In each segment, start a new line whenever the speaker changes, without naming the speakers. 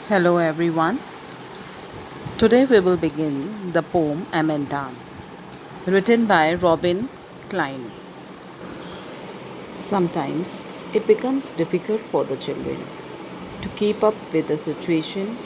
Hello everyone. Today we will begin the poem Amanda, written by Robin Klein. Sometimes it becomes difficult for the children to keep up with the situation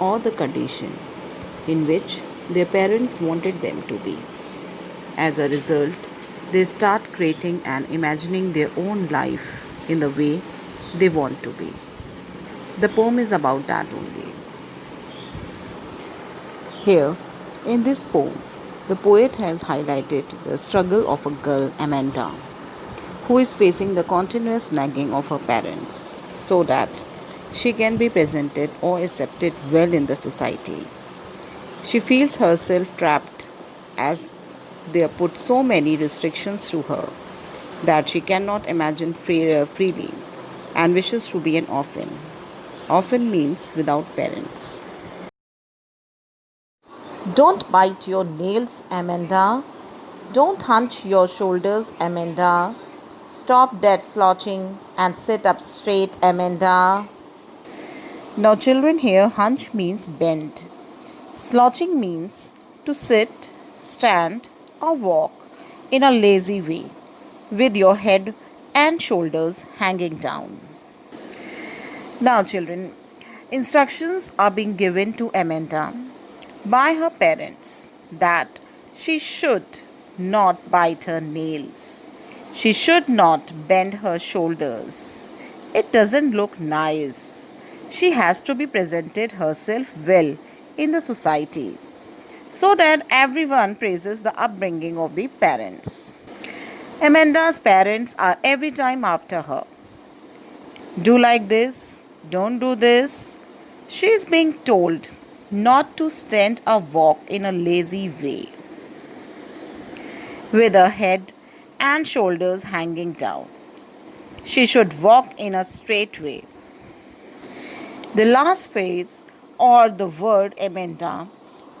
or the condition in which their parents wanted them to be. As a result, they start creating and imagining their own life in the way they want to be. The poem is about that only. Here, in this poem, the poet has highlighted the struggle of a girl, Amanda, who is facing the continuous nagging of her parents so that she can be presented or accepted well in the society. She feels herself trapped as they put so many restrictions to her that she cannot imagine freely and wishes to be an orphan. Orphan means without parents. Don't bite your nails, Amanda. Don't hunch your shoulders, Amanda. Stop dead slouching and sit up straight, Amanda. Now, children, here hunch means bend. Slouching means to sit, stand, or walk in a lazy way with your head and shoulders hanging down. Now, children, instructions are being given to Amanda by her parents that she should not bite her nails. She should not bend her shoulders. It doesn't look nice. She has to be presented herself well in the society so that everyone praises the upbringing of the parents. Amanda's parents are every time after her. Do like this, don't do this. She is being told not to stand or walk in a lazy way with her head and shoulders hanging down. She should walk in a straight way. The last phrase or the word Amanda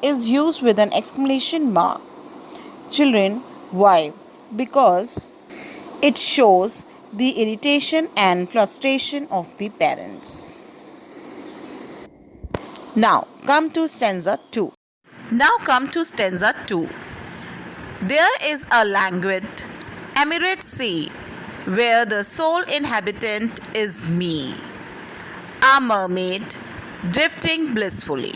is used with an exclamation mark. Children, why? Because it shows the irritation and frustration of the parents. Now come to stanza 2. There is a languid, emirate sea, where the sole inhabitant is me, a mermaid drifting blissfully.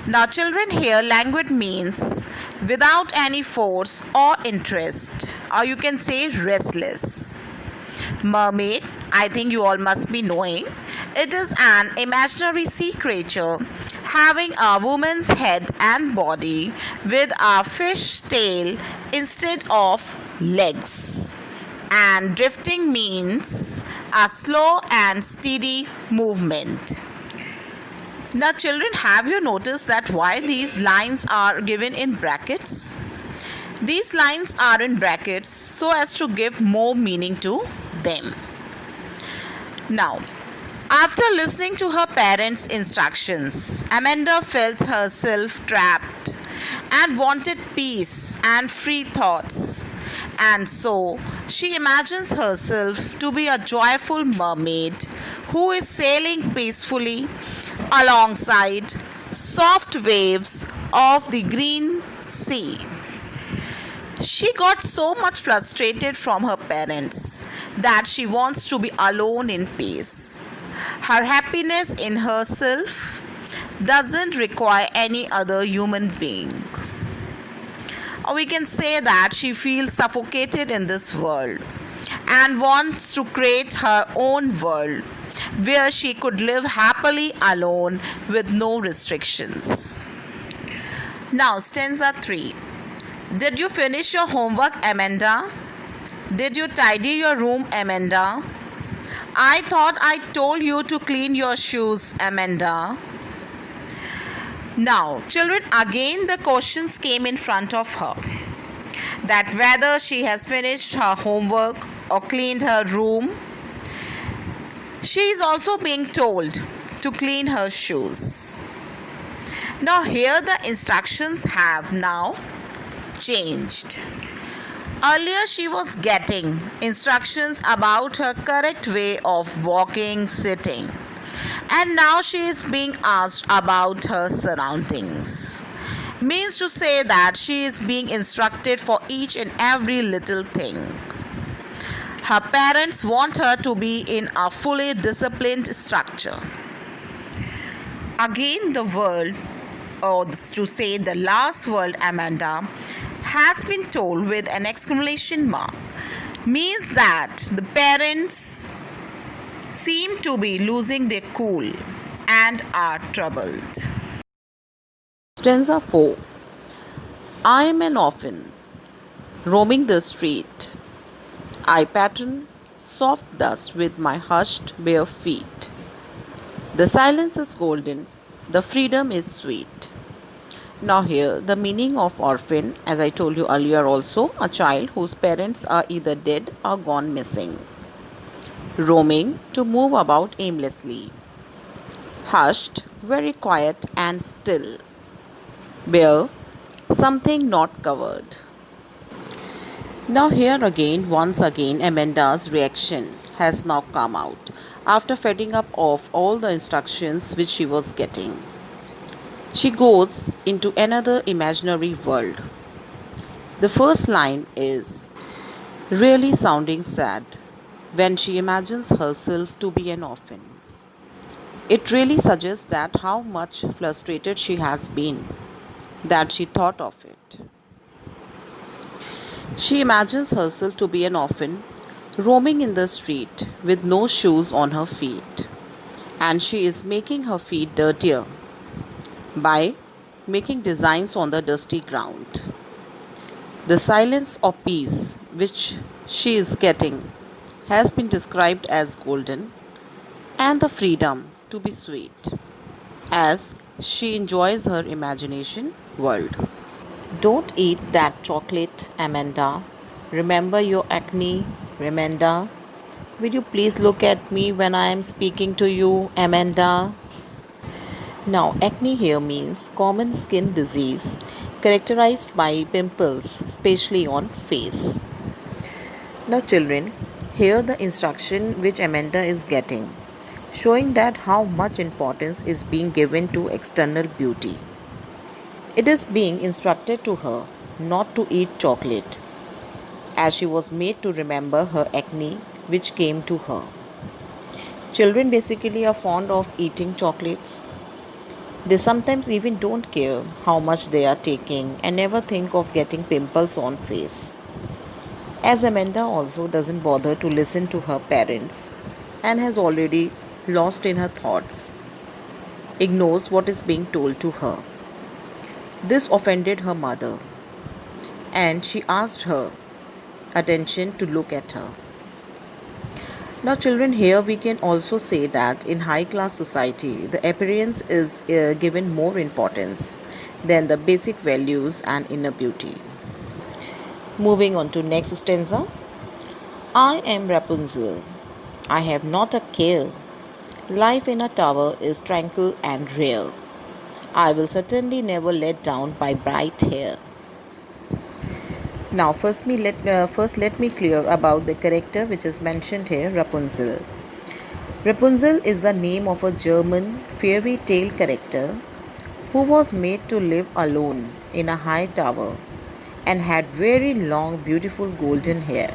Now, children, here languid means without any force or interest, or you can say restless. Mermaid, I think you all must be knowing, it is an imaginary sea creature having a woman's head and body with a fish tail instead of legs. And drifting means a slow and steady movement. Now, children, have you noticed that why these lines are given in brackets? These lines are in brackets so as to give more meaning to them. Now, after listening to her parents' instructions, Amanda felt herself trapped and wanted peace and free thoughts. And so she imagines herself to be a joyful mermaid who is sailing peacefully alongside soft waves of the green sea. She got so much frustrated from her parents that she wants to be alone in peace. Her happiness in herself doesn't require any other human being. Or we can say that she feels suffocated in this world and wants to create her own world where she could live happily alone with no restrictions. Now, stanza 3. Did you finish your homework, Amanda? Did you tidy your room, Amanda? I thought I told you to clean your shoes, Amanda. Now, children, again the questions came in front of her that whether she has finished her homework or cleaned her room. She is also being told to clean her shoes. Now, here the instructions have now changed. Earlier, she was getting instructions about her correct way of walking, sitting, And now she is being asked about her surroundings. Means to say that she is being instructed for each and every little thing. Her parents want her to be in a fully disciplined structure. Again, the world, or to say the last word, Amanda, has been told with an exclamation mark, means that the parents seem to be losing their cool and are troubled. Stanza 4. I am an orphan, roaming the street. I pattern soft dust with my hushed bare feet. The silence is golden, the freedom is sweet. Now, here the meaning of orphan, as I told you earlier, also a child whose parents are either dead or gone missing. Roaming, to move about aimlessly. Hushed, very quiet and still. Bare, something not covered. Now, here again, once again, Amanda's reaction has now come out after fetting up of all the instructions which she was getting. She goes into another imaginary world. The first line is really sounding sad when she imagines herself to be an orphan. It really suggests that how much frustrated she has been that she thought of it. She imagines herself to be an orphan roaming in the street with no shoes on her feet, and she is making her feet dirtier by making designs on the dusty ground. The silence or peace which she is getting has been described as golden, and the freedom to be sweet as she enjoys her imagination world. Don't eat that chocolate, Amanda. Remember your acne, Amanda. Will you please look at me when I am speaking to you, Amanda? Now, acne here means common skin disease characterized by pimples, especially on face. Now, children, here the instruction which Amanda is getting, showing that how much importance is being given to external beauty. It is being instructed to her not to eat chocolate, as she was made to remember her acne which came to her. Children basically are fond of eating chocolates. They sometimes even don't care how much they are taking and never think of getting pimples on face. As Amanda also doesn't bother to listen to her parents and has already lost in her thoughts, ignores what is being told to her. This offended her mother, and she asked her attention to look at her. Now, children, here we can also say that in high class society, the appearance is given more importance than the basic values and inner beauty. Moving on to next stanza. I am Rapunzel. I have not a care. Life in a tower is tranquil and rare. I will certainly never let down by bright hair. Now, first let me clear about the character which is mentioned here, Rapunzel. Rapunzel is the name of a German fairy tale character who was made to live alone in a high tower and had very long, beautiful golden hair.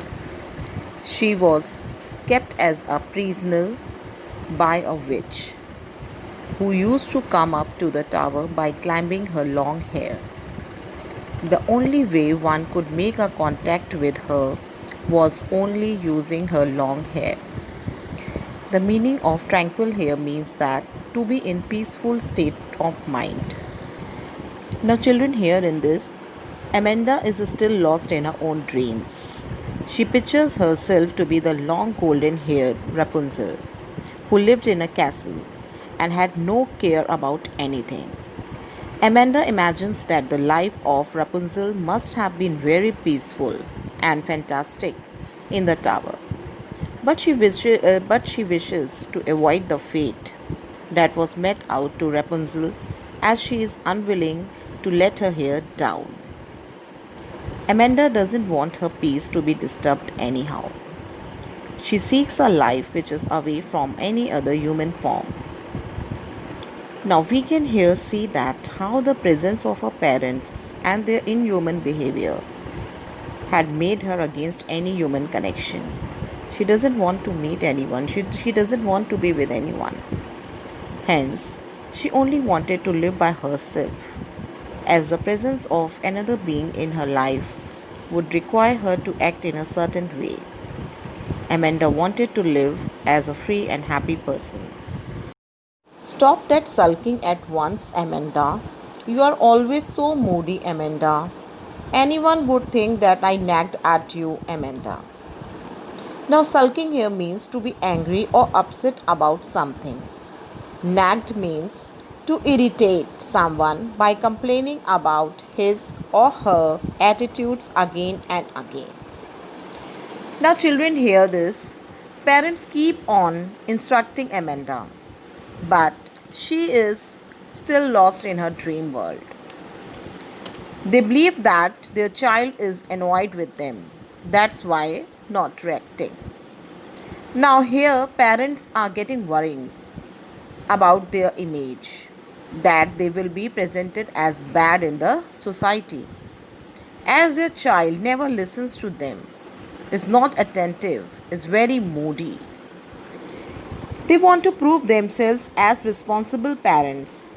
She was kept as a prisoner by a witch who used to come up to the tower by climbing her long hair. The only way one could make a contact with her was only using her long hair. The meaning of tranquil here means that to be in peaceful state of mind. Now, children, here in this, Amanda is still lost in her own dreams. She pictures herself to be the long golden haired Rapunzel who lived in a castle and had no care about anything. Amanda imagines that the life of Rapunzel must have been very peaceful and fantastic in the tower. But she wishes to avoid the fate that was met out to Rapunzel, as she is unwilling to let her hair down. Amanda doesn't want her peace to be disturbed anyhow. She seeks a life which is away from any other human form. Now we can here see that how the presence of her parents and their inhuman behavior had made her against any human connection. She doesn't want to meet anyone, she doesn't want to be with anyone. Hence, she only wanted to live by herself, as the presence of another being in her life would require her to act in a certain way. Amanda wanted to live as a free and happy person. Stop that sulking at once, Amanda. You are always so moody, Amanda. Anyone would think that I nagged at you, Amanda. Now, sulking here means to be angry or upset about something. Nagged means to irritate someone by complaining about his or her attitudes again and again. Now, children, hear this. Parents keep on instructing Amanda, but she is still lost in her dream world. They believe that their child is annoyed with them. That's why not reacting. Now, here, parents are getting worried about their image, that they will be presented as bad in the society, as their child never listens to them, is not attentive, is very moody. They want to prove themselves as responsible parents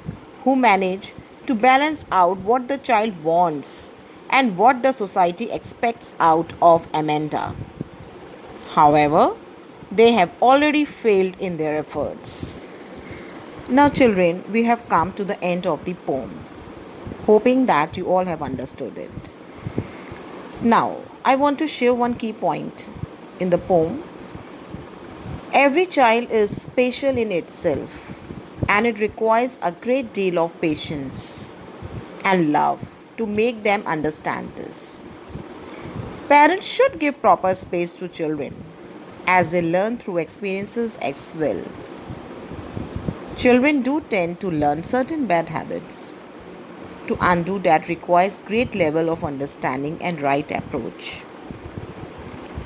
who manage to balance out what the child wants and what the society expects out of Amanda. However, they have already failed in their efforts. Now, children, we have come to the end of the poem, hoping that you all have understood it. Now, I want to share one key point in the poem. Every child is special in itself, and it requires a great deal of patience and love to make them understand this. Parents should give proper space to children as they learn through experiences as well. Children do tend to learn certain bad habits. To undo that requires great level of understanding and right approach.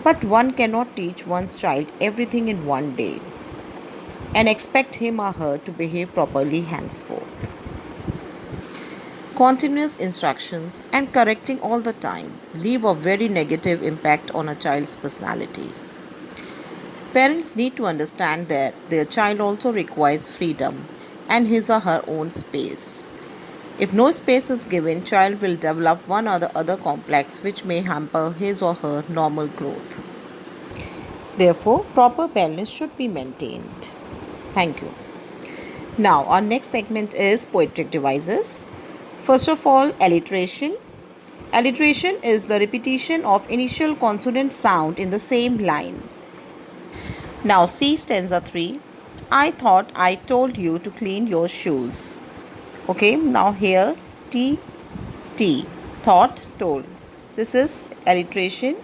But one cannot teach one's child everything in one day and expect him or her to behave properly henceforth. Continuous instructions and correcting all the time leave a very negative impact on a child's personality. Parents need to understand that their child also requires freedom and his or her own space. If no space is given, child will develop one or the other complex which may hamper his or her normal growth. Therefore, proper balance should be maintained. Thank you. Now, our next segment is poetic devices. First of all, alliteration. Alliteration is the repetition of initial consonant sound in the same line. Now, see stanza 3. I thought I told you to clean your shoes. Okay, now here T, thought, told. This is alliteration.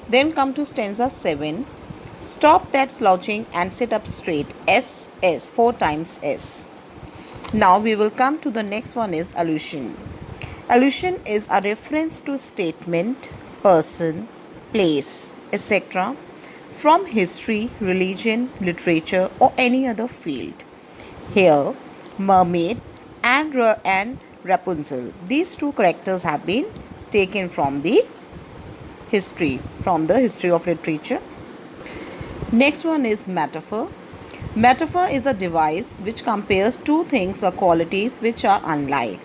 Then come to stanza 7. Stop that slouching and sit up straight. S, 4 times S. Now we will come to the next one is allusion. Allusion is a reference to statement, person, place, etc. from history, religion, literature or any other field. Here, mermaid and Rapunzel. These two characters have been taken from the history of literature. Next one is metaphor. Metaphor is a device which compares two things or qualities which are unlike.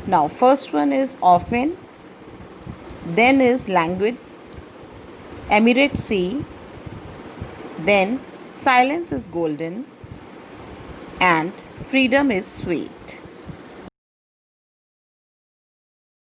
Now, first one is often, then is languid, emirate sea, then silence is golden, and freedom is sweet.